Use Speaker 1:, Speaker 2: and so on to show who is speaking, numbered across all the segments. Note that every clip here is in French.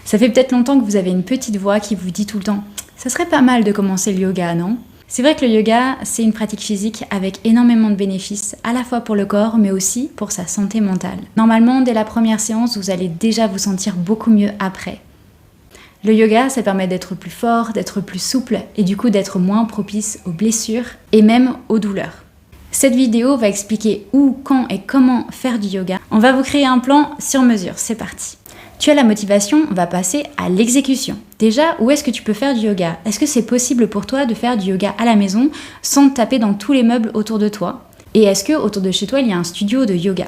Speaker 1: Ça fait peut-être longtemps que vous avez une petite voix qui vous dit tout le temps « ça serait pas mal de commencer le yoga, non ?» C'est vrai que le yoga, c'est une pratique physique avec énormément de bénéfices, à la fois pour le corps, mais aussi pour sa santé mentale. Normalement, dès la première séance, vous allez déjà vous sentir beaucoup mieux après. Le yoga, ça permet d'être plus fort, d'être plus souple et du coup d'être moins propice aux blessures et même aux douleurs. Cette vidéo va expliquer où, quand et comment faire du yoga. On va vous créer un plan sur mesure, c'est parti. Tu as la motivation, on va passer à l'exécution. Déjà, où est-ce que tu peux faire du yoga? Est-ce que c'est possible pour toi de faire du yoga à la maison sans te taper dans tous les meubles autour de toi? Et est-ce que autour de chez toi, il y a un studio de yoga?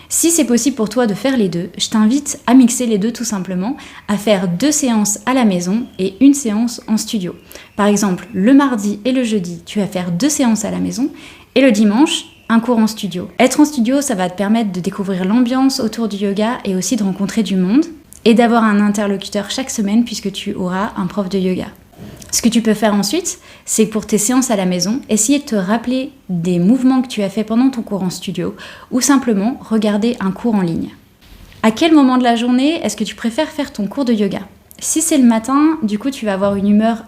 Speaker 1: Si c'est possible pour toi de faire les deux, je t'invite à mixer les deux tout simplement, à faire 2 séances à la maison et 1 séance en studio. Par exemple, le mardi et le jeudi, tu vas faire 2 séances à la maison et le dimanche, un cours en studio. Être en studio, ça va te permettre de découvrir l'ambiance autour du yoga et aussi de rencontrer du monde et d'avoir un interlocuteur chaque semaine puisque tu auras un prof de yoga. Ce que tu peux faire ensuite, c'est pour tes séances à la maison, essayer de te rappeler des mouvements que tu as fait pendant ton cours en studio ou simplement regarder un cours en ligne. À quel moment de la journée est-ce que tu préfères faire ton cours de yoga? Si c'est le matin, du coup tu vas avoir une humeur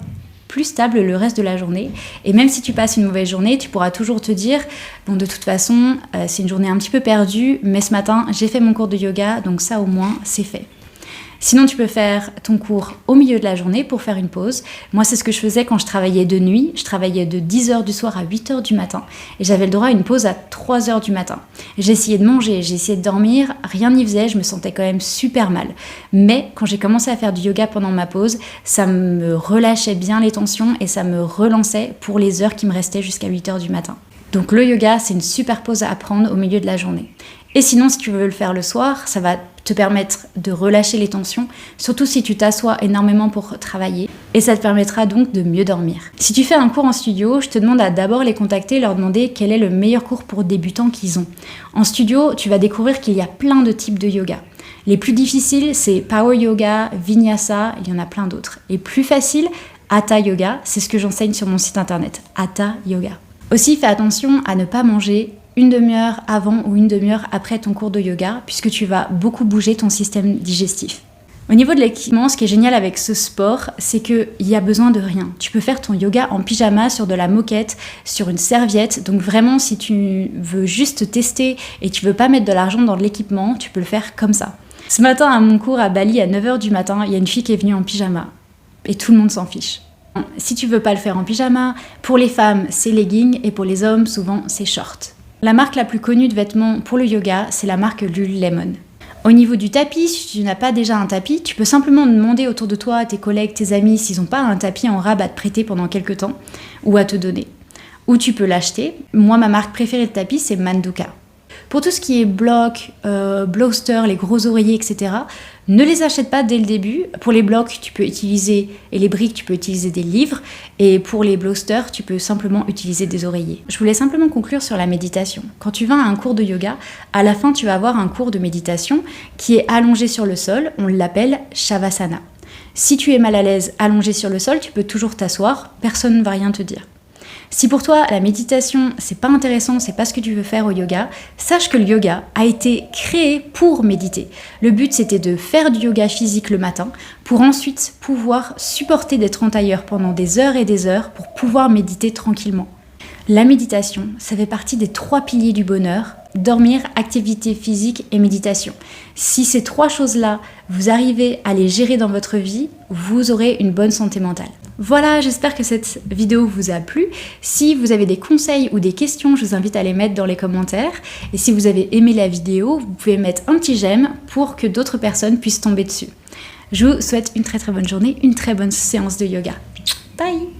Speaker 1: plus stable le reste de la journée et même si tu passes une mauvaise journée, tu pourras toujours te dire bon de toute façon c'est une journée un petit peu perdue mais ce matin j'ai fait mon cours de yoga donc ça au moins c'est fait. Sinon, tu peux faire ton cours au milieu de la journée pour faire une pause. Moi, c'est ce que je faisais quand je travaillais de nuit. Je travaillais de 10h du soir à 8h du matin. Et j'avais le droit à une pause à 3h du matin. J'ai essayé de manger, j'ai essayé de dormir. Rien n'y faisait, je me sentais quand même super mal. Mais quand j'ai commencé à faire du yoga pendant ma pause, ça me relâchait bien les tensions et ça me relançait pour les heures qui me restaient jusqu'à 8h du matin. Donc le yoga, c'est une super pause à prendre au milieu de la journée. Et sinon, si tu veux le faire le soir, ça va te permettre de relâcher les tensions, surtout si tu t'assois énormément pour travailler, et ça te permettra donc de mieux dormir. Si tu fais un cours en studio, je te demande à d'abord les contacter et leur demander quel est le meilleur cours pour débutants qu'ils ont. En studio, tu vas découvrir qu'il y a plein de types de yoga. Les plus difficiles, c'est Power Yoga, Vinyasa, il y en a plein d'autres. Les plus faciles, Hatha Yoga, c'est ce que j'enseigne sur mon site internet, Hatha Yoga. Aussi, fais attention à ne pas manger une demi-heure avant ou une demi-heure après ton cours de yoga, puisque tu vas beaucoup bouger ton système digestif. Au niveau de l'équipement, ce qui est génial avec ce sport, c'est qu'il y a besoin de rien. Tu peux faire ton yoga en pyjama sur de la moquette, sur une serviette. Donc vraiment, si tu veux juste tester et tu veux pas mettre de l'argent dans de l'équipement, tu peux le faire comme ça. Ce matin, à mon cours à Bali, à 9h du matin, il y a une fille qui est venue en pyjama. Et tout le monde s'en fiche. Si tu veux pas le faire en pyjama, pour les femmes, c'est legging et pour les hommes, souvent, c'est short. La marque la plus connue de vêtements pour le yoga, c'est la marque Lululemon. Au niveau du tapis, si tu n'as pas déjà un tapis, tu peux simplement demander autour de toi, à tes collègues, tes amis, s'ils n'ont pas un tapis en rab à te prêter pendant quelques temps ou à te donner. Ou tu peux l'acheter. Moi, ma marque préférée de tapis, c'est Manduka. Pour tout ce qui est blocs, blowsters, les gros oreillers, etc., ne les achète pas dès le début. Pour les blocs, tu peux utiliser, et les briques, tu peux utiliser des livres. Et pour les blowsters, tu peux simplement utiliser des oreillers. Je voulais simplement conclure sur la méditation. Quand tu vas à un cours de yoga, à la fin, tu vas avoir un cours de méditation qui est allongé sur le sol. On l'appelle Shavasana. Si tu es mal à l'aise allongé sur le sol, tu peux toujours t'asseoir. Personne ne va rien te dire. Si pour toi la méditation c'est pas intéressant, c'est pas ce que tu veux faire au yoga, sache que le yoga a été créé pour méditer. Le but c'était de faire du yoga physique le matin pour ensuite pouvoir supporter d'être en tailleur pendant des heures et des heures pour pouvoir méditer tranquillement. La méditation, ça fait partie des 3 piliers du bonheur: dormir, activité physique et méditation. Si ces 3 choses-là, vous arrivez à les gérer dans votre vie, vous aurez une bonne santé mentale. Voilà, j'espère que cette vidéo vous a plu. Si vous avez des conseils ou des questions, je vous invite à les mettre dans les commentaires. Et si vous avez aimé la vidéo, vous pouvez mettre un petit j'aime pour que d'autres personnes puissent tomber dessus. Je vous souhaite une très très bonne journée, une très bonne séance de yoga. Bye!